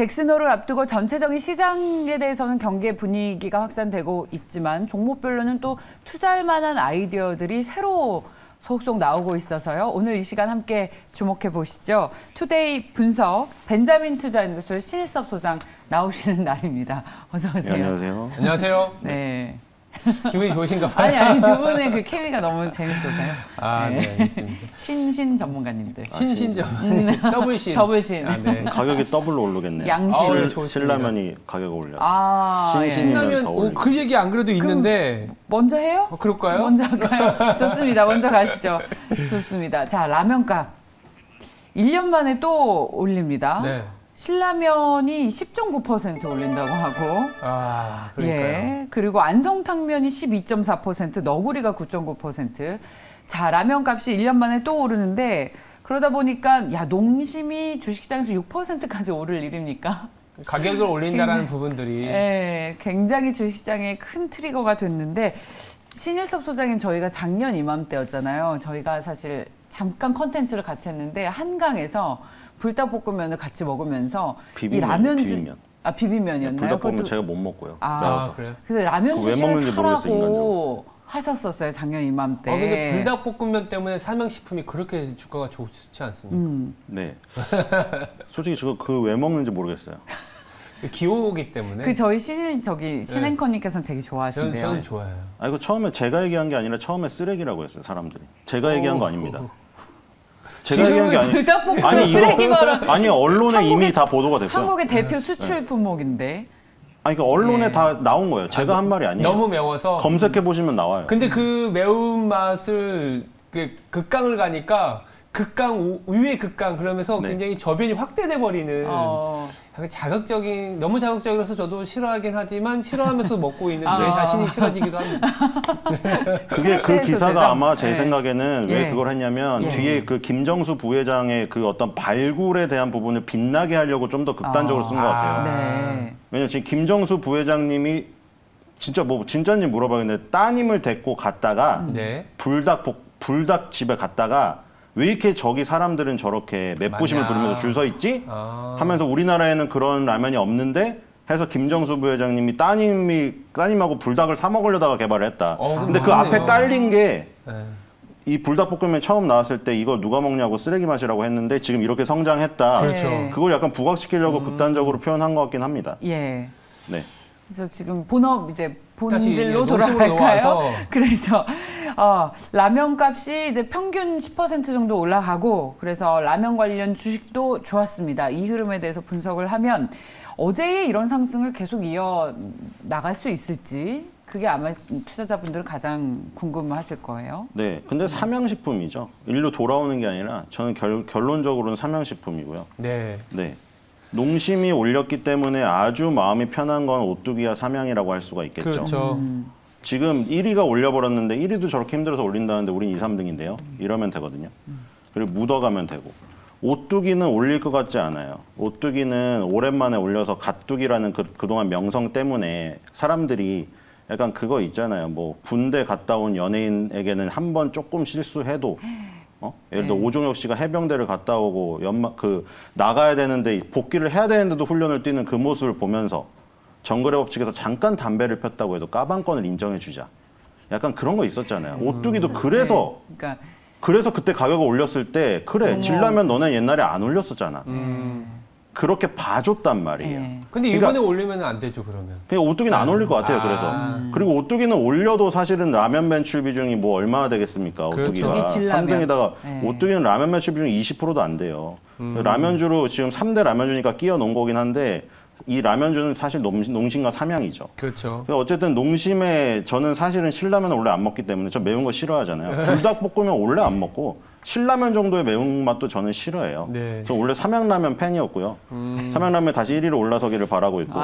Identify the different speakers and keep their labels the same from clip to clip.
Speaker 1: 잭슨홀을 앞두고 전체적인 시장에 대해서는 경기의 분위기가 확산되고 있지만 종목별로는 또 투자할 만한 아이디어들이 새로 속속 나오고 있어서요. 오늘 이 시간 함께 주목해 보시죠. 투데이 분석 벤자민 투자연구소의 신일섭 소장 나오시는 날입니다. 어서 오세요.
Speaker 2: 네, 안녕하세요.
Speaker 3: 안녕하세요.
Speaker 1: 네.
Speaker 3: 기분이 좋으신가 봐요.
Speaker 1: 아니 두 분의 그 케미가 너무 재밌어서요.
Speaker 3: 네, 알겠습니다.
Speaker 1: 신신 전문가님들.
Speaker 3: 신신 전문가님. 더블신.
Speaker 1: 더블신.
Speaker 3: 네.
Speaker 2: 가격이 더블로 오르겠네요.
Speaker 1: 양신.
Speaker 2: 신라면이 가격 올렸어요.
Speaker 3: 신라면 그 얘기 안 그래도 있는데
Speaker 1: 먼저 해요?
Speaker 3: 그럴까요?
Speaker 1: 먼저 할까요? 좋습니다. 먼저 가시죠. 좋습니다. 자, 라면값 1년 만에 또 올립니다.
Speaker 3: 네.
Speaker 1: 신라면이 10.9% 올린다고 하고,
Speaker 3: 그러니까요.
Speaker 1: 예, 그리고 안성탕면이 12.4%, 너구리가 9.9%. 자, 라면값이 1년 만에 또 오르는데 그러다 보니까 야, 농심이 주식시장에서 6%까지 오를 일입니까?
Speaker 3: 가격을 올린다라는 부분들이
Speaker 1: 예, 굉장히 주식시장에 큰 트리거가 됐는데 신일섭 소장님 저희가 작년 이맘때였잖아요. 저희가 사실 잠깐 컨텐츠를 같이 했는데 한강에서 불닭볶음면을 같이 먹으면서 이 라면주 비빔면이었나요?
Speaker 2: 불닭볶음면 제가 못 먹고요.
Speaker 3: 그래요?
Speaker 1: 그래서 라면
Speaker 2: 왜 먹는지
Speaker 1: 주시를
Speaker 2: 모르겠어요,
Speaker 1: 사라고
Speaker 2: 인간적으로.
Speaker 1: 하셨었어요 작년 이맘때.
Speaker 3: 근데 불닭볶음면 때문에 삼양식품이 그렇게 주가가 좋지 않습니까?
Speaker 2: 네. 솔직히 그 왜 먹는지 모르겠어요.
Speaker 3: 기호기 때문에.
Speaker 1: 그 저희 신앵커님께서는 되게 좋아하신대요.
Speaker 3: 저는 좋아해요.
Speaker 2: 이거 처음에 제가 얘기한 게 아니라 처음에 쓰레기라고 했어요 사람들이. 제가 얘기한 거 아닙니다. 제가 얘기한 게 아니에요.
Speaker 1: 불닭볶음면 쓰레기 발언.
Speaker 2: 아니 언론에 이미 다 보도가 됐어요.
Speaker 1: 한국의 대표 수출 품목인데.
Speaker 2: 그러니까 언론에 다 나온 거예요. 제가 한 말이 아니에요.
Speaker 3: 너무 매워서
Speaker 2: 검색해 보시면 나와요.
Speaker 3: 근데 그 매운맛을 극강을 가니까 위의 극강 그러면서 굉장히 저변이 확대돼 버리는 너무 자극적이라서 저도 싫어하긴 하지만 싫어하면서 먹고 있는 제 자신이 싫어지기도 합니다.
Speaker 2: 그게 그 기사가 아마 제 생각에는 왜 그걸 했냐면 뒤에 그 김정수 부회장의 그 어떤 발굴에 대한 부분을 빛나게 하려고 좀 더 극단적으로 쓴 것 같아요. 왜냐면 지금 김정수 부회장님이 진짜인지 물어봐야겠는데 따님을 데리고 갔다가 불닭집에 갔다가 왜 이렇게 저기 사람들은 저렇게 맵부심을 부리면서 줄 서 있지? 하면서 우리나라에는 그런 라면이 없는데 해서 김정수 부회장님이 따님하고 불닭을 사 먹으려다가 개발을 했다. 근데 그 앞에 깔린 게 이 불닭볶음면 처음 나왔을 때 이거 누가 먹냐고 쓰레기 맛이라고 했는데 지금 이렇게 성장했다. 그걸 약간 부각시키려고 극단적으로 표현한 것 같긴 합니다.
Speaker 1: 예.
Speaker 2: 네.
Speaker 1: 그래서 지금 본질로 돌아갈까요? 그래서 라면값이 이제 평균 10% 정도 올라가고 그래서 라면 관련 주식도 좋았습니다. 이 흐름에 대해서 분석을 하면 어제의 이런 상승을 계속 이어 나갈 수 있을지 그게 아마 투자자분들은 가장 궁금하실 거예요.
Speaker 2: 네, 근데 삼양식품이죠. 일로 돌아오는 게 아니라 저는 결론적으로는 삼양식품이고요.
Speaker 3: 네.
Speaker 2: 농심이 올렸기 때문에 아주 마음이 편한 건 오뚜기와 삼양이라고 할 수가 있겠죠.
Speaker 3: 그렇죠.
Speaker 2: 지금 1위가 올려버렸는데 1위도 저렇게 힘들어서 올린다는데 우린 2, 3등인데요. 이러면 되거든요. 그리고 묻어가면 되고. 오뚜기는 올릴 것 같지 않아요. 오뚜기는 오랜만에 올려서 갓뚜기라는 그동안 명성 때문에 사람들이 약간 그거 있잖아요. 뭐 군대 갔다 온 연예인에게는 한 번 조금 실수해도 예를 들어 오종혁 씨가 해병대를 갔다 오고 나가야 되는데 복귀를 해야 되는데도 훈련을 뛰는 그 모습을 보면서 정글의 법칙에서 잠깐 담배를 폈다고 해도 까방권을 인정해 주자. 약간 그런 거 있었잖아요. 오뚜기도 그래서 그때 가격을 올렸을 때 질라면 너네 옛날에 안 올렸었잖아. 그렇게 봐줬단 말이에요.
Speaker 3: 근데 이번에 올리면 안 되죠, 그러면.
Speaker 2: 그냥 오뚜기는 안 올릴 것 같아요, 그래서. 그리고 오뚜기는 올려도 사실은 라면 매출 비중이 뭐 얼마나 되겠습니까, 오뚜기가. 3등에다가 오뚜기는 라면 매출 비중이 20%도 안 돼요. 라면주로 지금 3대 라면주니까 끼워 놓은 거긴 한데 이 라면주는 사실 농심과 삼양이죠.
Speaker 3: 그렇죠.
Speaker 2: 어쨌든 농심에 저는 사실은 신라면을 원래 안 먹기 때문에 저 매운 거 싫어하잖아요. 불닭볶음면 원래 안 먹고 신라면 정도의 매운맛도 저는 싫어해요. 저 원래 삼양라면 팬이었고요. 삼양라면 다시 1위로 올라서기를 바라고 있고.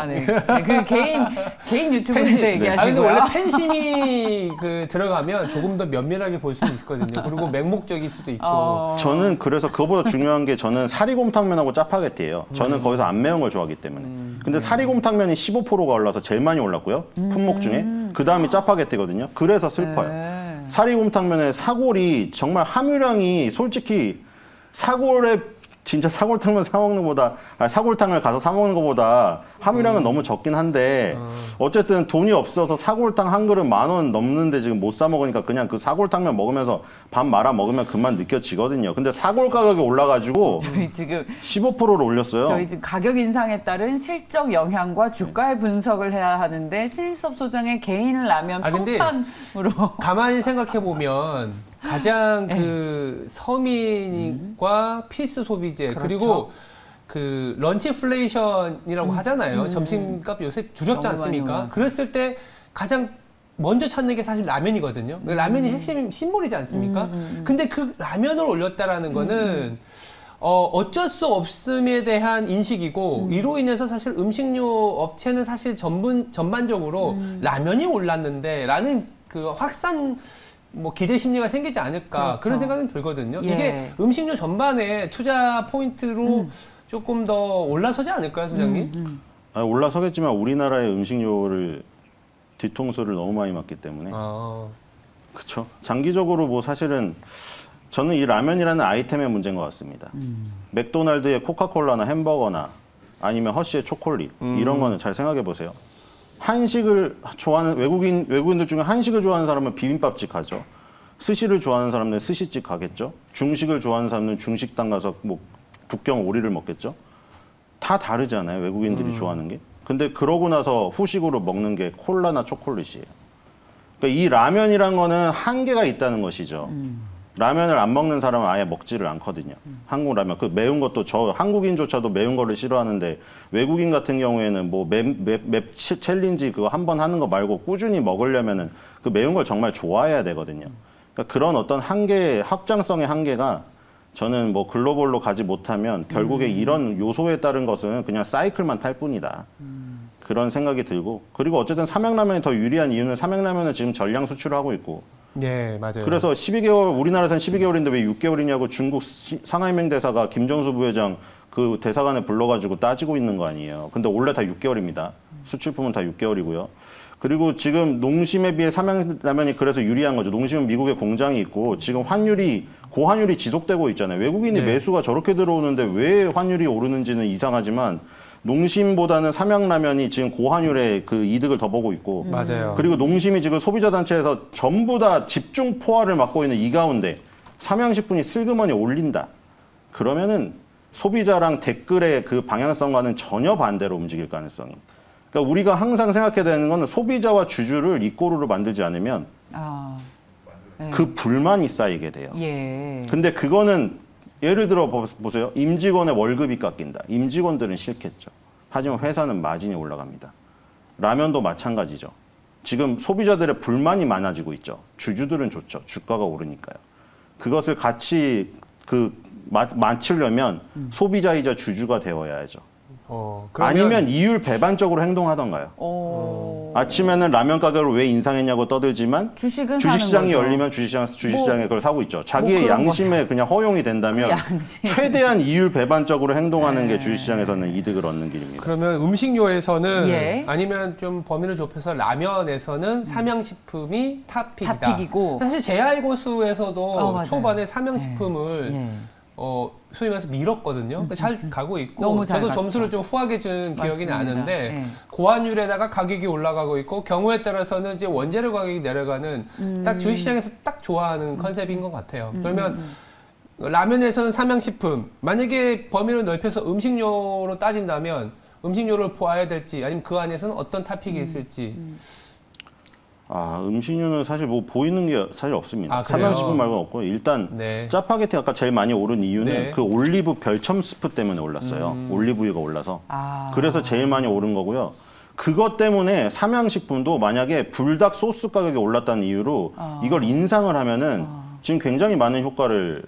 Speaker 1: 그 개인 유튜브에서 얘기하시고요.
Speaker 3: 근데 원래 팬심이 들어가면 조금 더 면밀하게 볼 수는 있거든요. 그리고 맹목적일 수도 있고.
Speaker 2: 저는 그래서 그거보다 중요한 게 저는 사리곰탕면하고 짜파게티예요. 저는 거기서 안 매운 걸 좋아하기 때문에. 근데 사리곰탕면이 15%가 올라서 제일 많이 올랐고요. 품목 중에. 그 다음이 짜파게티거든요. 그래서 슬퍼요. 사리곰탕면의 사골이 정말 함유량이 솔직히 사골의 진짜 사골탕면 사 먹는 것보다 사골탕을 가서 사 먹는 것보다 함유량은 너무 적긴 한데 어쨌든 돈이 없어서 사골탕 한 그릇 10,000원 넘는데 지금 못 사 먹으니까 그냥 그 사골탕면 먹으면서 밥 말아 먹으면 그만 느껴지거든요. 근데 사골 가격이 올라가지고
Speaker 1: 저희 지금
Speaker 2: 15%를 올렸어요.
Speaker 1: 저희 지금 가격 인상에 따른 실적 영향과 주가의 분석을 해야 하는데 신일섭 소장의 개인 라면
Speaker 3: 근데
Speaker 1: 평판으로
Speaker 3: 가만히 생각해 보면 가장 그 서민과 필수 소비재
Speaker 1: 그렇죠.
Speaker 3: 그리고 그 런치플레이션이라고 하잖아요. 점심값 요새 줄였지 않습니까? 그랬을 때 가장 먼저 찾는 게 사실 라면이거든요. 라면이 핵심 심볼이지 않습니까? 근데 그 라면을 올렸다라는 거는 어쩔 수 없음에 대한 인식이고 이로 인해서 사실 음식료 업체는 사실 전반적으로 라면이 올랐는데 라는 그 확산 뭐 기대 심리가 생기지 않을까
Speaker 1: 그렇죠.
Speaker 3: 그런 생각은 들거든요.
Speaker 1: 예.
Speaker 3: 이게 음식료 전반에 투자 포인트로 조금 더 올라서지 않을까요, 소장님?
Speaker 2: 올라서겠지만 우리나라의 음식료를 뒤통수를 너무 많이 맞기 때문에 그렇죠. 장기적으로 뭐 사실은 저는 이 라면이라는 아이템의 문제인 것 같습니다. 맥도날드의 코카콜라나 햄버거나 아니면 허쉬의 초콜릿 이런 거는 잘 생각해 보세요. 한식을 좋아하는 외국인들 중에 한식을 좋아하는 사람은 비빔밥집 가죠. 스시를 좋아하는 사람은 스시집 가겠죠. 중식을 좋아하는 사람은 중식당 가서 뭐 북경 오리를 먹겠죠. 다 다르잖아요. 외국인들이 좋아하는 게. 근데 그러고 나서 후식으로 먹는 게 콜라나 초콜릿이에요. 그러니까 이 라면이란 거는 한계가 있다는 것이죠. 라면을 안 먹는 사람은 아예 먹지를 않거든요. 한국 라면. 그 매운 것도 저 한국인조차도 매운 거를 싫어하는데 외국인 같은 경우에는 뭐 맵 챌린지 그거 한 번 하는 거 말고 꾸준히 먹으려면은 그 매운 걸 정말 좋아해야 되거든요. 그러니까 그런 어떤 한계, 확장성의 한계가 저는 뭐 글로벌로 가지 못하면 결국에 이런 요소에 따른 것은 그냥 사이클만 탈 뿐이다. 그런 생각이 들고 그리고 어쨌든 삼양라면이 더 유리한 이유는 삼양라면은 지금 전량 수출을 하고 있고
Speaker 3: 네, 맞아요.
Speaker 2: 그래서 12개월, 우리나라에서는 12개월인데 왜 6개월이냐고 중국 상하이맹 대사가 김정수 부회장 그 대사관에 불러가지고 따지고 있는 거 아니에요. 근데 원래 다 6개월입니다. 수출품은 다 6개월이고요. 그리고 지금 농심에 비해 삼양라면이 그래서 유리한 거죠. 농심은 미국에 공장이 있고 지금 고환율이 지속되고 있잖아요. 외국인이 매수가 저렇게 들어오는데 왜 환율이 오르는지는 이상하지만 농심보다는 삼양라면이 지금 고환율의 그 이득을 더 보고 있고
Speaker 3: 맞아요.
Speaker 2: 그리고 농심이 지금 소비자단체에서 전부 다 집중 포화를 맡고 있는 이 가운데 삼양식품이 슬그머니 올린다. 그러면은 소비자랑 댓글의 그 방향성과는 전혀 반대로 움직일 가능성이. 그러니까 우리가 항상 생각해야 되는 거는 소비자와 주주를 이꼬르로 만들지 않으면 그 불만이 쌓이게 돼요.
Speaker 1: 예.
Speaker 2: 근데 그거는 예를 들어 보세요. 임직원의 월급이 깎인다. 임직원들은 싫겠죠. 하지만 회사는 마진이 올라갑니다. 라면도 마찬가지죠. 지금 소비자들의 불만이 많아지고 있죠. 주주들은 좋죠. 주가가 오르니까요. 그것을 같이 맞추려면 소비자이자 주주가 되어야죠. 아니면 이율 배반적으로 행동하던가요. 아침에는 라면 가격을 왜 인상했냐고 떠들지만 주식시장이 열리면 주식시장에 그걸 사고 있죠. 자기의 양심에 거죠. 그냥 허용이 된다면 최대한 이율 배반적으로 행동하는 게 주식시장에서는 이득을 얻는 길입니다.
Speaker 3: 그러면 음식료에서는 아니면 좀 범위를 좁혀서 라면에서는 삼양식품이 탑픽이다.
Speaker 1: 탑픽이고
Speaker 3: 사실 제아이고수에서도 초반에 삼양식품을 소위 말해서 밀었거든요. 잘 가고 있고 저도 점수를 좀 후하게 준 기억이 나는데 고환율에다가 가격이 올라가고 있고 경우에 따라서는 이제 원재료 가격이 내려가는 딱 주식시장에서 딱 좋아하는 컨셉인 것 같아요. 그러면 라면에서는 삼양식품 만약에 범위를 넓혀서 음식료로 따진다면 음식료를 포함해야 될지 아니면 그 안에서는 어떤 토픽이 있을지
Speaker 2: 음식료는 사실 뭐 보이는 게 사실 없습니다. 삼양식품 말고는 없고 일단 짜파게티 아까 제일 많이 오른 이유는 그 올리브 별첨 스프 때문에 올랐어요. 올리브유가 올라서. 그래서 제일 많이 오른 거고요. 그것 때문에 삼양식품도 만약에 불닭 소스 가격이 올랐다는 이유로 이걸 인상을 하면은 지금 굉장히 많은 효과를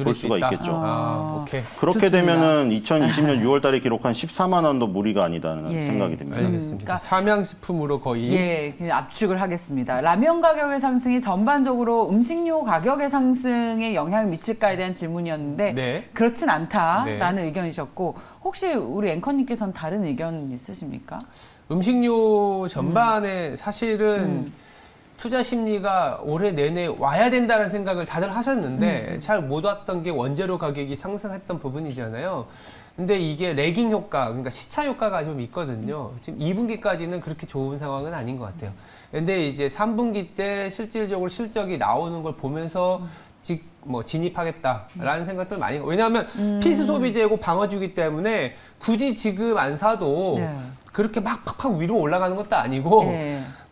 Speaker 2: 볼 수가 있겠죠.
Speaker 3: 오케이.
Speaker 2: 그렇게 되면은 2020년 6월 달에 기록한 14만 원도 무리가 아니다는 생각이 듭니다.
Speaker 3: 알겠습니다. 그러니까 삼양식품으로 거의
Speaker 1: 그냥 압축을 하겠습니다. 라면 가격의 상승이 전반적으로 음식료 가격의 상승에 영향을 미칠까에 대한 질문이었는데 그렇진 않다라는 의견이셨고 혹시 우리 앵커님께서는 다른 의견 있으십니까?
Speaker 3: 음식료 전반에 사실은 투자 심리가 올해 내내 와야 된다는 생각을 다들 하셨는데 잘 못 왔던 게 원재료 가격이 상승했던 부분이잖아요. 근데 이게 레깅 효과, 그러니까 시차 효과가 좀 있거든요. 지금 2분기까지는 그렇게 좋은 상황은 아닌 것 같아요. 근데 이제 3분기 때 실질적으로 실적이 나오는 걸 보면서 진입하겠다라는 생각들 많이. 왜냐하면 필수 소비재고 방어주기 때문에 굳이 지금 안 사도 그렇게 막 팍팍 위로 올라가는 것도 아니고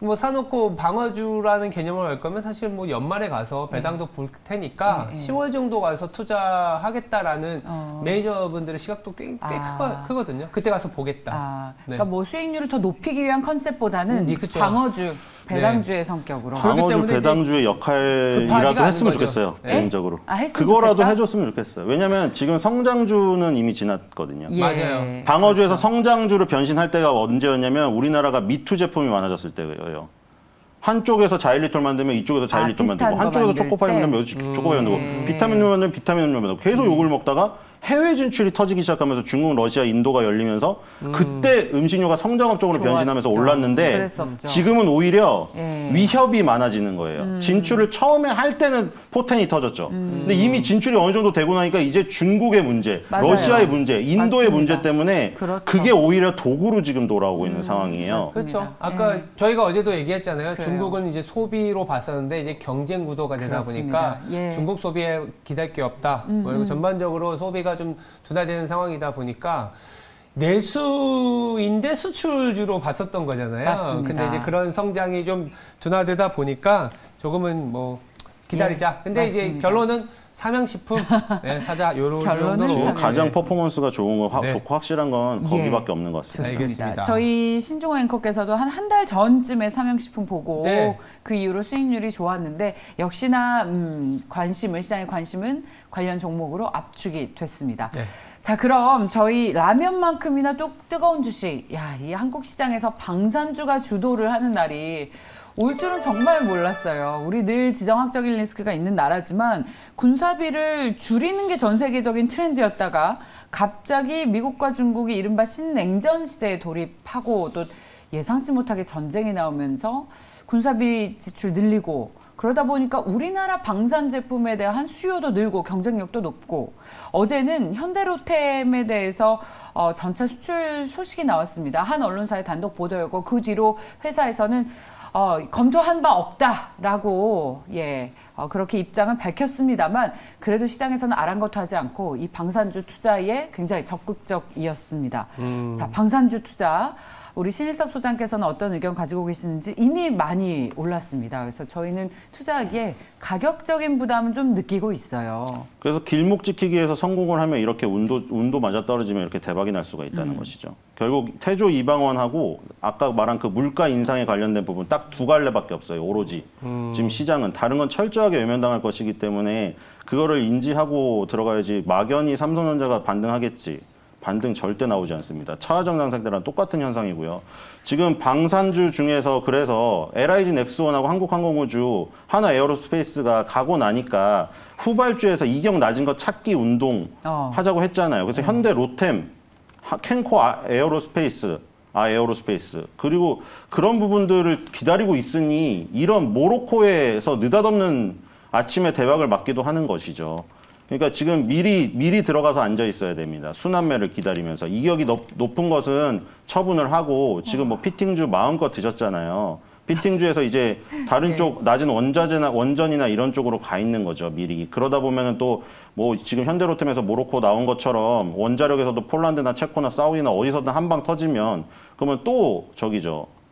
Speaker 3: 뭐 사놓고 방어주라는 개념을 할 거면 사실 뭐 연말에 가서 배당도 볼 테니까 10월 정도 가서 투자하겠다라는 매니저분들의 시각도 꽤 크거든요. 그때 가서 보겠다.
Speaker 1: 그러니까 뭐 수익률을 더 높이기 위한 컨셉보다는 방어주, 배당주의 성격으로.
Speaker 2: 방어주, 배당주의 역할이라도 했으면 좋겠어요. 개인적으로. 그거라도 좋겠다? 해줬으면 좋겠어요. 왜냐면 지금 성장주는 이미 지났거든요.
Speaker 3: 맞아요.
Speaker 2: 방어주에서 성장주로 변신할 때가 언제였냐면 우리나라가 미투 제품이 많아졌을 때예요. 한쪽에서 자일리톨 만들면 이쪽에서 자일리톨 만들고 한쪽에서 초코파이 만들면 여기서 초코파이 만들고 비타민 음료 만들면 비타민 음료 만들고 계속 욕을 먹다가 해외 진출이 터지기 시작하면서 중국, 러시아, 인도가 열리면서 그때 음식료가 성장업 쪽으로 변신하면서 올랐는데
Speaker 1: 그랬었죠.
Speaker 2: 지금은 오히려 위협이 많아지는 거예요. 진출을 처음에 할 때는 포텐이 터졌죠. 근데 이미 진출이 어느 정도 되고 나니까 이제 중국의 문제, 러시아의 문제, 인도의 문제 때문에 그게 오히려 도구로 지금 돌아오고 있는 상황이에요.
Speaker 1: 맞습니다.
Speaker 3: 그렇죠. 아까 저희가 어제도 얘기했잖아요. 중국은 이제 소비로 봤었는데 이제 경쟁 구도가 되다 보니까 중국 소비에 기댈 게 없다. 그리고 전반적으로 소비가 좀 둔화되는 상황이다 보니까 내수인데 수출주로 봤었던 거잖아요.
Speaker 1: 맞습니다.
Speaker 3: 근데 이제 그런 성장이 좀 둔화되다 보니까 조금은 뭐 기다리자. 근데
Speaker 1: 맞습니다.
Speaker 3: 이제 결론은 삼양식품 사자 요런 정도로
Speaker 2: 가장 퍼포먼스가 좋은 거 좋고 확실한 건 거기밖에 없는 것 같습니다.
Speaker 3: 알겠습니다.
Speaker 1: 저희 신종호 앵커께서도 한 달 전쯤에 삼양식품 보고 그 이후로 수익률이 좋았는데 역시나 시장의 관심은 관련 종목으로 압축이 됐습니다. 자, 그럼 저희 라면만큼이나 또 뜨거운 주식, 이 한국 시장에서 방산주가 주도를 하는 날이 올 줄은 정말 몰랐어요. 우리 늘 지정학적인 리스크가 있는 나라지만 군사비를 줄이는 게 전 세계적인 트렌드였다가 갑자기 미국과 중국이 이른바 신냉전 시대에 돌입하고 또 예상치 못하게 전쟁이 나오면서 군사비 지출 늘리고 그러다 보니까 우리나라 방산 제품에 대한 수요도 늘고 경쟁력도 높고 어제는 현대로템에 대해서 전차 수출 소식이 나왔습니다. 한 언론사의 단독 보도였고 그 뒤로 회사에서는 검토한 바 없다라고 그렇게 입장을 밝혔습니다만 그래도 시장에서는 아랑곳하지 않고 이 방산주 투자에 굉장히 적극적이었습니다. 자, 방산주 투자 우리 신일섭 소장께서는 어떤 의견 가지고 계시는지 이미 많이 올랐습니다. 그래서 저희는 투자하기에 가격적인 부담은 좀 느끼고 있어요.
Speaker 2: 그래서 길목 지키기 위해서 성공을 하면 이렇게 운도 맞아 떨어지면 이렇게 대박이 날 수가 있다는 것이죠. 결국 태조 이방원하고 아까 말한 그 물가 인상에 관련된 부분 딱 두 갈래밖에 없어요. 오로지. 지금 시장은 다른 건 철저하게 외면당할 것이기 때문에 그거를 인지하고 들어가야지 막연히 삼성전자가 반등하겠지. 반등 절대 나오지 않습니다. 차화정상 상태랑 똑같은 현상이고요. 지금 방산주 중에서 그래서 LIG 넥스원하고 한국항공우주, 하나에어로스페이스가 가고 나니까 후발주에서 이격 낮은 거 찾기 운동 하자고 했잖아요. 그래서 현대 로템, 캔코 에어로스페이스, 그리고 그런 부분들을 기다리고 있으니 이런 모로코에서 느닷없는 아침에 대박을 맞기도 하는 것이죠. 그러니까 지금 미리 들어가서 앉아 있어야 됩니다. 순환매를 기다리면서. 이격이 높은 것은 처분을 하고 지금 뭐 피팅주 마음껏 드셨잖아요. 피팅주에서 이제 다른 쪽 낮은 원전이나 이런 쪽으로 가 있는 거죠, 미리. 그러다 보면은 또 뭐 지금 현대로템에서 모로코 나온 것처럼 원자력에서도 폴란드나 체코나 사우디나 어디서든 한 방 터지면 그러면 또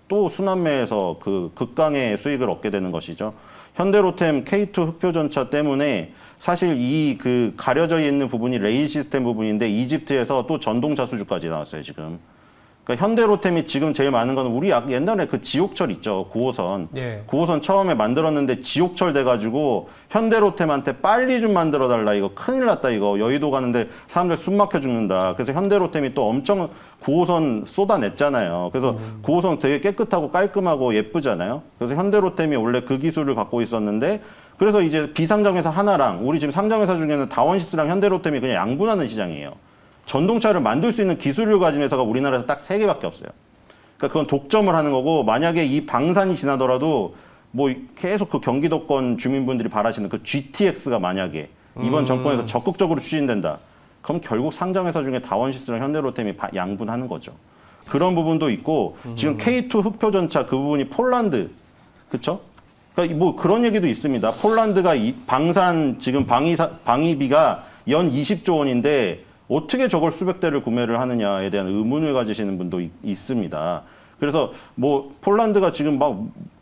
Speaker 2: 또 순환매에서 그 극강의 수익을 얻게 되는 것이죠. 현대로템 K2 흑표전차 때문에 사실 이 그 가려져 있는 부분이 레일 시스템 부분인데 이집트에서 또 전동차 수주까지 나왔어요, 지금. 그러니까 현대로템이 지금 제일 많은 건 우리 옛날에 그 지옥철 있죠, 9호선. 9호선 처음에 만들었는데 지옥철 돼가지고 현대로템한테 빨리 좀 만들어달라, 이거 큰일 났다, 이거 여의도 가는데 사람들 숨 막혀 죽는다. 그래서 현대로템이 또 엄청 9호선 쏟아냈잖아요. 그래서 9호선 되게 깨끗하고 깔끔하고 예쁘잖아요. 그래서 현대로템이 원래 그 기술을 갖고 있었는데 그래서 이제 비상장회사 하나랑 우리 지금 상장회사 중에는 다원시스랑 현대로템이 그냥 양분하는 시장이에요. 전동차를 만들 수 있는 기술을 가진 회사가 우리나라에서 딱 3개밖에 없어요. 그러니까 그건 독점을 하는 거고 만약에 이 방산이 지나더라도 뭐 계속 그 경기도권 주민분들이 바라시는 그 GTX가 만약에 이번 정권에서 적극적으로 추진된다. 그럼 결국 상장회사 중에 다원시스랑 현대로템이 양분하는 거죠. 그런 부분도 있고 지금 K2 흑표전차 그 부분이 폴란드, 그렇죠? 그러니까 뭐 그런 얘기도 있습니다. 폴란드가 방산 지금 방위비가 연 20조 원인데 어떻게 저걸 수백 대를 구매를 하느냐에 대한 의문을 가지시는 분도 있습니다. 그래서 뭐 폴란드가 지금 막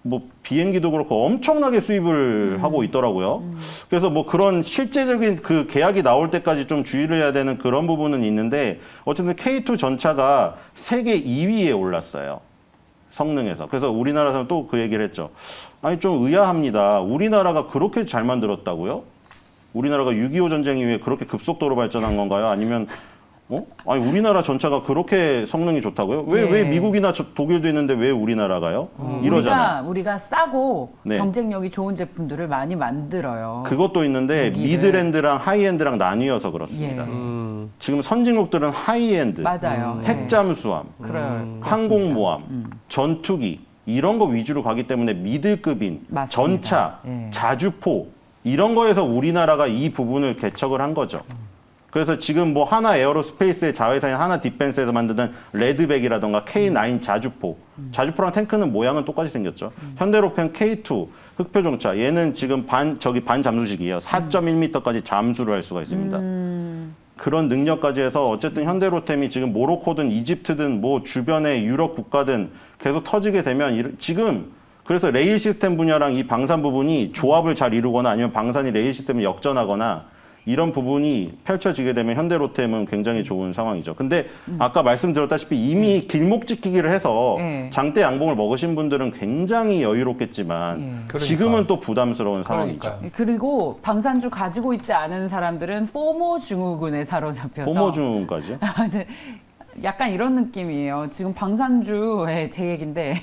Speaker 2: 뭐 비행기도 그렇고 엄청나게 수입을 하고 있더라고요. 그래서 뭐 그런 실제적인 그 계약이 나올 때까지 좀 주의를 해야 되는 그런 부분은 있는데 어쨌든 K2 전차가 세계 2위에 올랐어요. 성능에서. 그래서 우리나라에서는 또 그 얘기를 했죠. 아니 좀 의아합니다. 우리나라가 그렇게 잘 만들었다고요? 우리나라가 6.25 전쟁 이후에 그렇게 급속도로 발전한 건가요? 아니면 아니 우리나라 전차가 그렇게 성능이 좋다고요? 왜 미국이나 독일도 있는데 왜 우리나라가요? 이러잖아요.
Speaker 1: 우리가 싸고 네. 경쟁력이 좋은 제품들을 많이 만들어요.
Speaker 2: 그것도 있는데 미드엔드랑 하이엔드랑 나뉘어서 그렇습니다. 지금 선진국들은 하이엔드,
Speaker 1: 맞아요.
Speaker 2: 핵잠수함, 항공모함, 전투기 이런 거 위주로 가기 때문에 미드급인 맞습니다. 전차, 자주포 이런 거에서 우리나라가 이 부분을 개척을 한 거죠. 그래서 지금 뭐 하나 에어로스페이스의 자회사인 하나 디펜스에서 만드는 레드백이라던가 K9 자주포. 자주포랑 탱크는 모양은 똑같이 생겼죠. 현대로펜 K2 흑표정차. 얘는 지금 반 잠수식이에요. 4.1m까지 잠수를 할 수가 있습니다. 그런 능력까지 해서 어쨌든 현대로템이 지금 모로코든 이집트든 뭐 주변의 유럽 국가든 계속 터지게 되면 지금 그래서 레일 시스템 분야랑 이 방산 부분이 조합을 잘 이루거나 아니면 방산이 레일 시스템을 역전하거나 이런 부분이 펼쳐지게 되면 현대로템은 굉장히 좋은 상황이죠. 근데 아까 말씀드렸다시피 이미 길목 지키기를 해서 장대 양봉을 먹으신 분들은 굉장히 여유롭겠지만 지금은 또 부담스러운 상황이죠.
Speaker 1: 그리고 방산주 가지고 있지 않은 사람들은 포모 증후군에 사로잡혀서
Speaker 2: 포모 증후군까지요?
Speaker 1: 약간 이런 느낌이에요. 지금 방산주의 제 얘기인데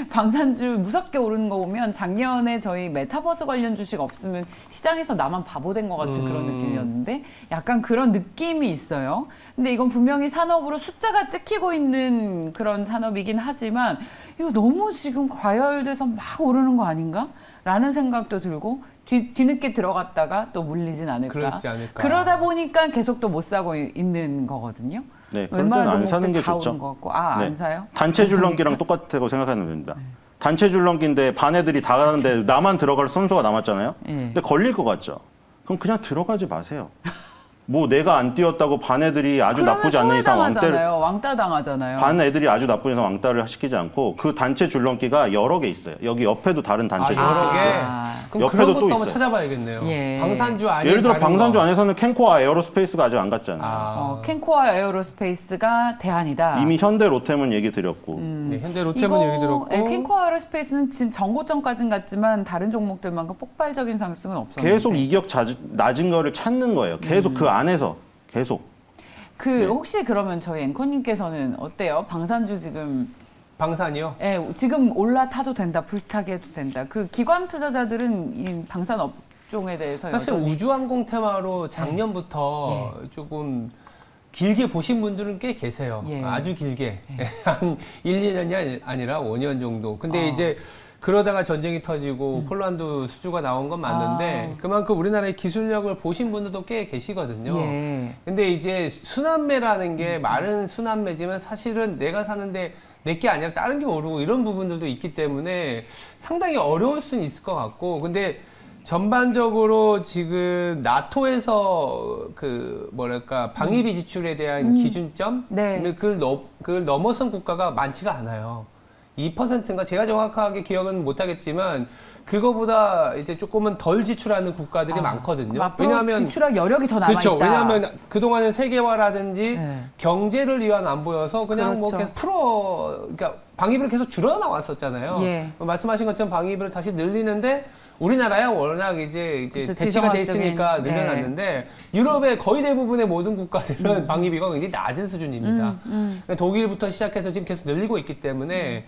Speaker 1: 방산주 무섭게 오르는 거 보면 작년에 저희 메타버스 관련 주식 없으면 시장에서 나만 바보 된 것 같은 그런 느낌이었는데 약간 그런 느낌이 있어요. 근데 이건 분명히 산업으로 숫자가 찍히고 있는 그런 산업이긴 하지만 이거 너무 지금 과열돼서 막 오르는 거 아닌가? 라는 생각도 들고 뒤늦게 들어갔다가 또 물리진 않을까.
Speaker 3: 그렇지 않을까.
Speaker 1: 그러다 보니까 계속 또 못 사고 있는 거거든요.
Speaker 2: 네, 그럴 때는 안 사는 게 좋죠.
Speaker 1: 네. 안 사요?
Speaker 2: 단체 줄넘기랑 똑같다고 생각하면 됩니다. 단체 줄넘기인데 반 애들이 다 가는데 나만 들어갈 선수가 남았잖아요. 근데 걸릴 것 같죠. 그럼 그냥 들어가지 마세요. 뭐 내가 안 뛰었다고 반 애들이 아주 나쁘지 않는 이상
Speaker 1: 왕따 당하잖아요.
Speaker 2: 반 애들이 아주 나쁜 이상 왕따를 시키지 않고 그 단체 줄넘기가 여러 개 있어요. 여기 옆에도 다른 단체 줄넘기.
Speaker 3: 여러 개? 그럼 옆에도 그런 것도 또 한번 찾아봐야겠네요. 방산주 아닌
Speaker 2: 예를 들어 방산주 안에서는 캔코아 에어로스페이스가 아직 안 갔잖아요.
Speaker 1: 캔코아 에어로스페이스가 대안이다.
Speaker 2: 이미 현대로템은 얘기 드렸고.
Speaker 3: 네, 현대로템은 얘기 들었고.
Speaker 1: 캔코아 에어로스페이스는 지금 전고점까지는 갔지만 다른 종목들만큼 폭발적인 상승은 없었는데.
Speaker 2: 계속 이격 낮은 거를 찾는 거예요. 계속 그 안에서 계속.
Speaker 1: 혹시 그러면 저희 앵커님께서는 어때요? 방산주 지금
Speaker 3: 방산이요?
Speaker 1: 네, 지금 올라타도 된다, 불타게 해도 된다. 그 기관 투자자들은 이 방산 업종에 대해서
Speaker 3: 사실 우주항공 테마로 작년부터 조금 길게 보신 분들은 꽤 계세요. 아주 길게. 한 1, 2년이 아니라 5년 정도. 근데 이제 그러다가 전쟁이 터지고 폴란드 수주가 나온 건 맞는데 그만큼 우리나라의 기술력을 보신 분들도 꽤 계시거든요. 근데 이제 순환매라는 게 말은 순환매지만 사실은 내가 사는데 내게 아니라 다른 게 오르고 이런 부분들도 있기 때문에 상당히 어려울 수는 있을 것 같고 근데 전반적으로 지금 나토에서 그 뭐랄까 방위비 지출에 대한 기준점 그걸 넘어선 국가가 많지가 않아요. 2%인가 제가 정확하게 기억은 못하겠지만 그거보다 이제 조금은 덜 지출하는 국가들이 많거든요.
Speaker 1: 왜냐하면 지출할 여력이 더 남아 있다.
Speaker 3: 그렇죠. 왜냐하면 그동안은 세계화라든지 경제를 위한 안보여서 그냥 뭐 계속 그러니까 방위비를 계속 줄여 나왔었잖아요. 말씀하신 것처럼 방위비를 다시 늘리는데 우리나라야 워낙 이제 대치가 돼 있으니까 늘려놨는데 유럽의 거의 대부분의 모든 국가들은 방위비가 굉장히 낮은 수준입니다. 독일부터 시작해서 지금 계속 늘리고 있기 때문에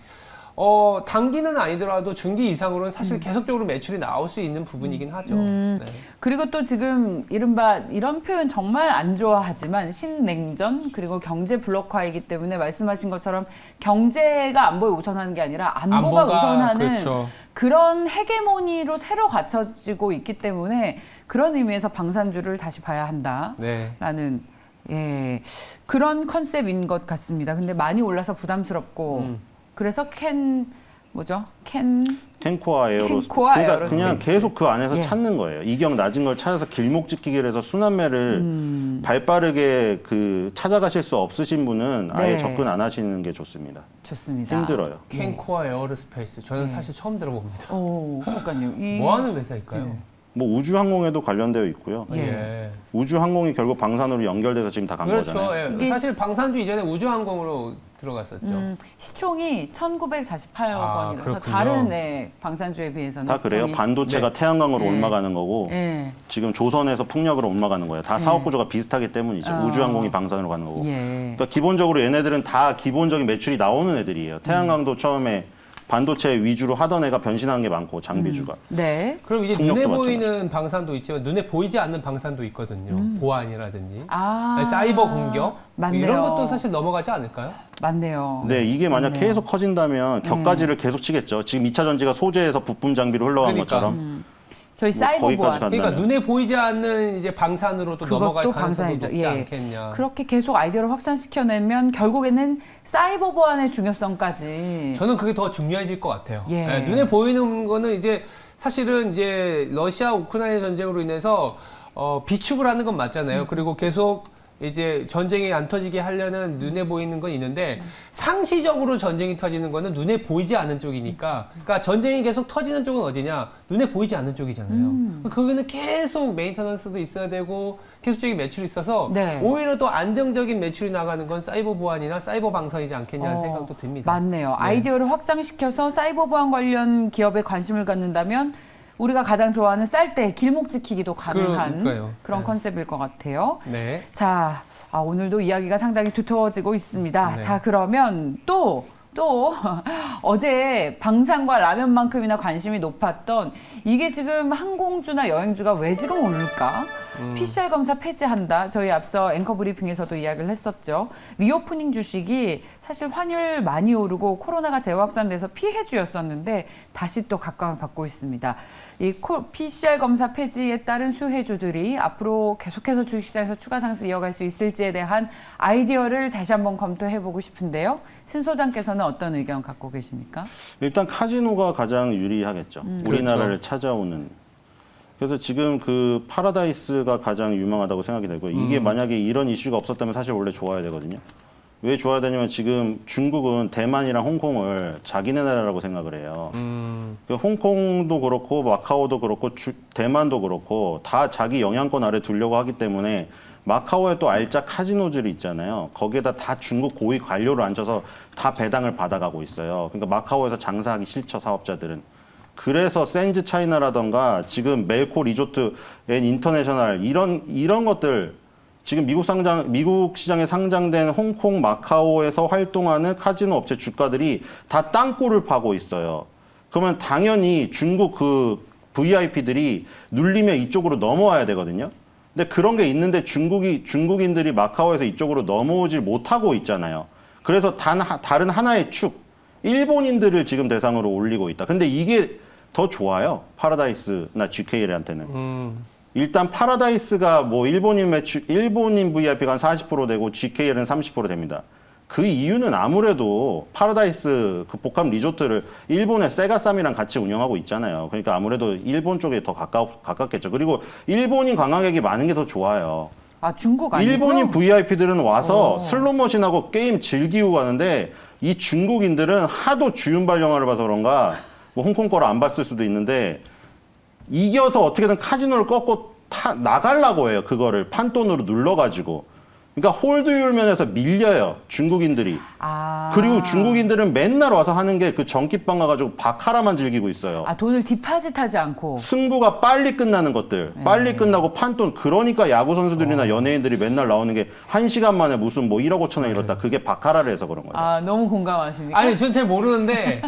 Speaker 3: 단기는 아니더라도 중기 이상으로는 사실 계속적으로 매출이 나올 수 있는 부분이긴 하죠. 네.
Speaker 1: 그리고 또 지금 이른바 이런 표현 정말 안 좋아하지만 신냉전 그리고 경제 블록화이기 때문에 말씀하신 것처럼 경제가 안보에 우선하는 게 아니라 안보가 우선하는
Speaker 3: 그렇죠.
Speaker 1: 그런 헤게모니로 새로 갖춰지고 있기 때문에 그런 의미에서 방산주를 다시 봐야 한다라는 예, 그런 컨셉인 것 같습니다. 근데 많이 올라서 부담스럽고 그래서
Speaker 2: 캔코아 에어로스페이스. 그러니까 그냥 계속 그 안에서 찾는 거예요. 이격 낮은 걸 찾아서 길목 지키기를 해서 순환매를 발빠르게 찾아가실 수 없으신 분은 아예 접근 안 하시는 게 좋습니다.
Speaker 1: 좋습니다.
Speaker 2: 힘들어요.
Speaker 3: 캔코아 에어로스페이스. 저는 사실 처음 들어봅니다.
Speaker 1: 그러니까요.
Speaker 3: 뭐 하는 회사일까요?
Speaker 2: 뭐 우주항공에도 관련되어 있고요. 우주항공이 결국 방산으로 연결돼서 지금 다 간 거잖아요.
Speaker 3: 그렇죠. 사실 방산주 이전에 우주항공으로 들어갔었죠.
Speaker 1: 시총이 1,948억 원이라서 그렇군요. 다른 방산주에 비해서는
Speaker 2: 다 그래요. 반도체가 태양광으로 올라가는 거고 지금 조선에서 풍력으로 올라가는 거예요. 다 사업 구조가 비슷하기 때문이죠. 우주항공이 방산으로 가는 거고. 그러니까 기본적으로 얘네들은 다 기본적인 매출이 나오는 애들이에요. 태양광도 처음에 반도체 위주로 하던 애가 변신한 게 많고 장비주가.
Speaker 3: 그럼 이제 눈에 보이는 방산도 있지만 눈에 보이지 않는 방산도 있거든요. 보안이라든지 사이버 공격
Speaker 1: 맞네요.
Speaker 3: 이런 것도 사실 넘어가지 않을까요?
Speaker 1: 맞네요.
Speaker 2: 네, 이게 만약 계속 커진다면 격가지를 계속 치겠죠. 지금 2차 전지가 소재에서 부품 장비로 흘러간 것처럼.
Speaker 1: 저희 사이버 보안.
Speaker 3: 그러니까 눈에 보이지 않는 이제 방산으로 또 넘어갈 가능성이 높지 않겠냐.
Speaker 1: 그렇게 계속 아이디어를 확산시켜내면 결국에는 사이버 보안의 중요성까지.
Speaker 3: 저는 그게 더 중요해질 것 같아요. 눈에 보이는 거는 이제 사실은 이제 러시아 우크라이나 전쟁으로 인해서 비축을 하는 건 맞잖아요. 그리고 계속 이제 전쟁이 안 터지게 하려는 눈에 보이는 건 있는데 상시적으로 전쟁이 터지는 거는 눈에 보이지 않는 쪽이니까 그러니까 전쟁이 계속 터지는 쪽은 어디냐? 눈에 보이지 않는 쪽이잖아요. 거기는 계속 메인터넌스도 있어야 되고 계속적인 매출이 있어서 오히려 더 안정적인 매출이 나가는 건 사이버 보안이나 사이버 방산이지 않겠냐는 생각도 듭니다.
Speaker 1: 맞네요. 아이디어를 확장시켜서 사이버 보안 관련 기업에 관심을 갖는다면 우리가 가장 좋아하는 쌀때 길목 지키기도 가능한 그런 컨셉일 것 같아요. 자, 오늘도 이야기가 상당히 두터워지고 있습니다. 자, 그러면 또 어제 방산과 라면만큼이나 관심이 높았던 이게 지금 항공주나 여행주가 왜 지금 오를까? PCR 검사 폐지한다. 저희 앞서 앵커 브리핑에서도 이야기를 했었죠. 리오프닝 주식이 사실 환율 많이 오르고 코로나가 재확산돼서 피해주였었는데 다시 또 각광을 받고 있습니다. 이 PCR 검사 폐지에 따른 수혜주들이 앞으로 계속해서 주식시장에서 추가 상승 이어갈 수 있을지에 대한 아이디어를 다시 한번 검토해보고 싶은데요. 신 소장께서는 어떤 의견 갖고 계십니까?
Speaker 2: 일단 카지노가 가장 유리하겠죠. 우리나라를 찾아오는. 그래서 지금 그 파라다이스가 가장 유망하다고 생각이 되고요. 이게 만약에 이런 이슈가 없었다면 사실 원래 좋아야 되거든요. 왜 좋아야 되냐면 지금 중국은 대만이랑 홍콩을 자기네 나라라고 생각을 해요. 그 홍콩도 그렇고 마카오도 그렇고 대만도 그렇고 다 자기 영향권 아래 두려고 하기 때문에 마카오에 또 알짜 카지노들이 있잖아요. 거기에다 다 중국 고위 관료를 앉혀서 다 배당을 받아가고 있어요. 그러니까 마카오에서 장사하기 싫죠, 사업자들은. 그래서 샌즈 차이나라던가 지금 멜코 리조트 앤 인터내셔널 이런 것들 지금 미국 시장에 상장된 홍콩, 마카오에서 활동하는 카지노 업체 주가들이 다 땅굴을 파고 있어요. 그러면 당연히 중국 그 VIP들이 눌리면 이쪽으로 넘어와야 되거든요. 근데 그런 게 있는데 중국인들이 마카오에서 이쪽으로 넘어오질 못하고 있잖아요. 그래서 다른 하나의 축, 일본인들을 지금 대상으로 올리고 있다. 근데 이게 더 좋아요. 파라다이스나 GKL한테는. 일단 파라다이스가 뭐 일본인 VIP가 한 40% 되고 GKL은 30% 됩니다. 그 이유는 아무래도 파라다이스 그 복합 리조트를 일본의 세가삼이랑 같이 운영하고 있잖아요. 그러니까 아무래도 일본 쪽에 더 가깝겠죠. 그리고 일본인 관광객이 많은 게 더 좋아요.
Speaker 1: 중국 아니고요?
Speaker 2: 일본인 VIP들은 와서 슬롯머신하고 게임 즐기고 가는데 이 중국인들은 하도 주윤발 영화를 봐서 그런가 뭐 홍콩 거를 안 봤을 수도 있는데 이겨서 어떻게든 카지노를 꺾고 나가려고 해요. 그거를 판돈으로 눌러가지고. 그러니까 홀드율 면에서 밀려요. 중국인들이. 그리고 중국인들은 맨날 와서 하는 게 그 전기빵 가가지고 바카라만 즐기고 있어요.
Speaker 1: 돈을 디파짓하지 않고.
Speaker 2: 승부가 빨리 끝나는 것들. 빨리 끝나고 판돈. 그러니까 야구 선수들이나 연예인들이 맨날 나오는 게 1시간 만에 무슨 뭐 1억 5천원 잃었다. 그게 바카라를 해서 그런 거예요.
Speaker 1: 너무 공감하십니까?
Speaker 3: 아니, 전 잘 모르는데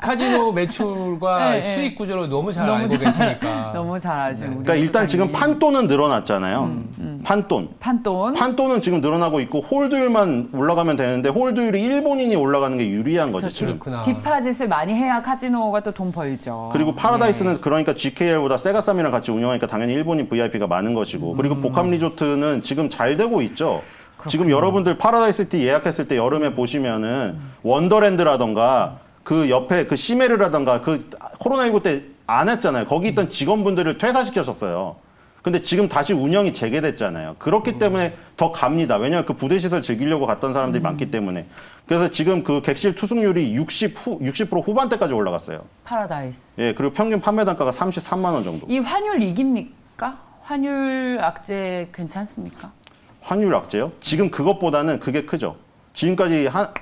Speaker 3: 카지노 매출과 수익 구조를 너무 잘 알고 계시니까.
Speaker 1: 너무 잘 아시고.
Speaker 2: 그러니까 일단 지금 판돈은 늘어났잖아요. 판돈은 지금 늘어나고 있고 홀드율만 올라가면 되는데 홀드율이 일본인이 올라가는 게 유리한 거죠. 지금.
Speaker 1: 디파짓을 많이 해야 카지노가 또 돈 벌죠.
Speaker 2: 그리고 파라다이스는 그러니까 GKL보다 세가삼이랑 같이 운영하니까 당연히 일본인 VIP가 많은 것이고 그리고 복합 리조트는 지금 잘 되고 있죠. 그렇구나. 지금 여러분들 파라다이스티 예약했을 때 여름에 보시면은 원더랜드라던가 그 옆에 그 시메르라던가 그 코로나19 때 안 했잖아요. 거기 있던 직원분들을 퇴사시켰었어요. 근데 지금 다시 운영이 재개됐잖아요. 그렇기 때문에 더 갑니다. 왜냐하면 그 부대시설 즐기려고 갔던 사람들이 많기 때문에. 그래서 지금 그 객실 투숙률이 60% 후반대까지 올라갔어요.
Speaker 1: 파라다이스.
Speaker 2: 예, 그리고 평균 판매 단가가 33만 원 정도.
Speaker 1: 이 환율 이깁니까? 환율 악재 괜찮습니까?
Speaker 2: 환율 악재요? 지금 그것보다는 그게 크죠. 지금까지 한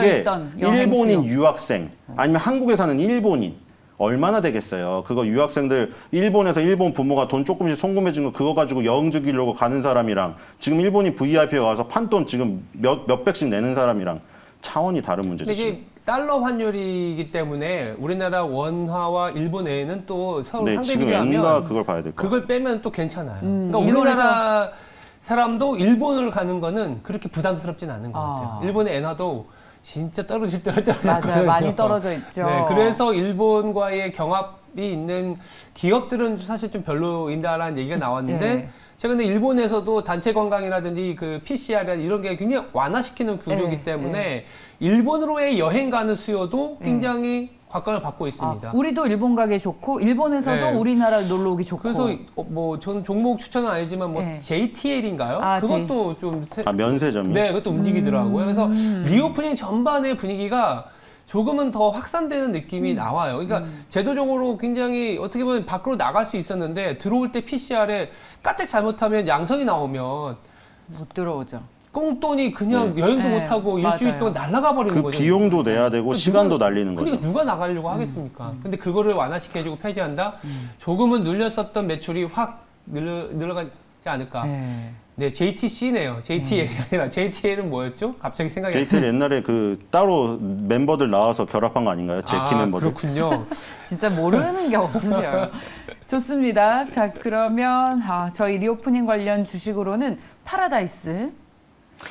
Speaker 2: 게 일본인 유학생 아니면 한국에 사는 일본인 얼마나 되겠어요. 그거 유학생들 일본에서 일본 부모가 돈 조금씩 송금해 준 거 그거 가지고 여행 즐기려고 가는 사람이랑 지금 일본인 VIP가 와서 판돈 지금 몇백씩 내는 사람이랑 차원이 다른 문제죠.
Speaker 3: 이게 달러 환율이기 때문에 우리나라 원화와 일본에는 또 서로 상대 비교하면
Speaker 2: 그걸 봐야 될 것 같아요.
Speaker 3: 그걸 빼면 또 괜찮아요. 그러니까 우리나라 사람도 일본을 가는 거는 그렇게 부담스럽진 않은 것 같아요. 일본의 엔화도 진짜 떨어질 때
Speaker 1: 맞아요. 많이 떨어져 있죠.
Speaker 3: 네, 그래서 일본과의 경합이 있는 기업들은 사실 좀 별로인다라는 얘기가 나왔는데 최근에 일본에서도 단체 관광이라든지 그 PCR이라든지 이런 게 굉장히 완화시키는 구조이기 때문에 일본으로의 여행 가는 수요도 굉장히 관건을 받고 있습니다.
Speaker 1: 우리도 일본 가기 좋고 일본에서도 우리나라 놀러 오기 좋고.
Speaker 3: 그래서 뭐 저는 종목 추천은 아니지만 뭐 JTL인가요? 그것도 좀
Speaker 2: 면세점이.
Speaker 3: 네, 그것도 움직이더라고요. 그래서 리오프닝 전반의 분위기가 조금은 더 확산되는 느낌이 나와요. 그러니까 제도적으로 굉장히 어떻게 보면 밖으로 나갈 수 있었는데 들어올 때 PCR에 까딱 잘못하면 양성이 나오면
Speaker 1: 못 들어오죠.
Speaker 3: 꽁돈이 그냥 여행도 못하고 일주일 동안 날아가 버리는 거죠.
Speaker 2: 그 비용도 내야 되고 시간도 날리는 거죠.
Speaker 3: 그러니까 누가 나가려고 하겠습니까? 근데 그거를 완화시켜주고 폐지한다? 조금은 눌렸었던 매출이 확 늘어가지 않을까. 네, JTC네요. JTL이 아니라 JTL은 뭐였죠? 갑자기 생각이 안
Speaker 2: JTL 옛날에 그 따로 멤버들 나와서 결합한 거 아닌가요? 제키 멤버들.
Speaker 3: 그렇군요.
Speaker 1: 진짜 모르는 게 없으셔요. 좋습니다. 자, 그러면 저희 리오프닝 관련 주식으로는 파라다이스.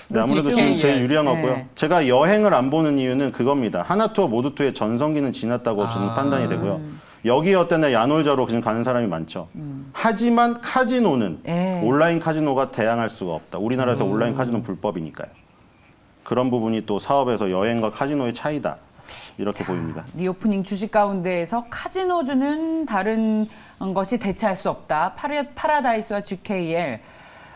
Speaker 2: 네, 아무래도 지금 제일 유리한 것 같고요. 제가 여행을 안 보는 이유는 그겁니다. 하나투어 모두투어의 전성기는 지났다고 저는 판단이 되고요. 여기 어때나 야놀자로 지금 가는 사람이 많죠. 하지만 카지노는 온라인 카지노가 대항할 수가 없다. 우리나라에서 온라인 카지노는 불법이니까요. 그런 부분이 또 사업에서 여행과 카지노의 차이다. 이렇게 보입니다.
Speaker 1: 리오프닝 주식 가운데에서 카지노주는 다른 것이 대체할 수 없다. 파라다이스와 GKL.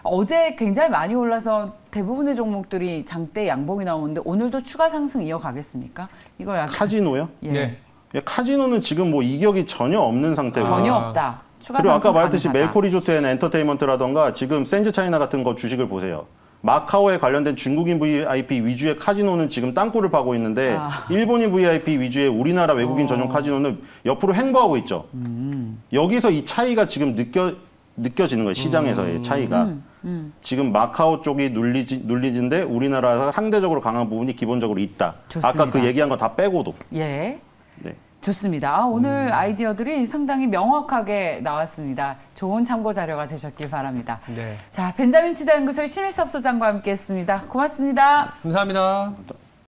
Speaker 1: 어제 굉장히 많이 올라서 대부분의 종목들이 장대 양봉이 나오는데 오늘도 추가 상승 이어가겠습니까? 이거 약간
Speaker 2: 카지노요?
Speaker 3: 네.
Speaker 2: 카지노는 지금 뭐 이격이 전혀 없는 상태고요.
Speaker 1: 전혀 없다. 추가
Speaker 2: 그리고
Speaker 1: 상승
Speaker 2: 아까 말했듯이
Speaker 1: 가능하다.
Speaker 2: 멜코 리조트에는 엔터테인먼트라던가 지금 센즈 차이나 같은 거 주식을 보세요. 마카오에 관련된 중국인 VIP 위주의 카지노는 지금 땅굴을 파고 있는데 일본인 VIP 위주의 우리나라 외국인 전용 카지노는 옆으로 횡보하고 있죠. 여기서 이 차이가 지금 느껴지는 거예요. 시장에서의 차이가. 지금 마카오 쪽이 눌리진데 우리나라가 상대적으로 강한 부분이 기본적으로 있다.
Speaker 1: 좋습니다.
Speaker 2: 아까 그 얘기한 거 다 빼고도.
Speaker 1: 예.
Speaker 2: 네.
Speaker 1: 좋습니다. 오늘 아이디어들이 상당히 명확하게 나왔습니다. 좋은 참고 자료가 되셨길 바랍니다.
Speaker 3: 네.
Speaker 1: 자, 벤자민 투자연구소의 신일섭 소장과 함께했습니다. 고맙습니다.
Speaker 3: 감사합니다.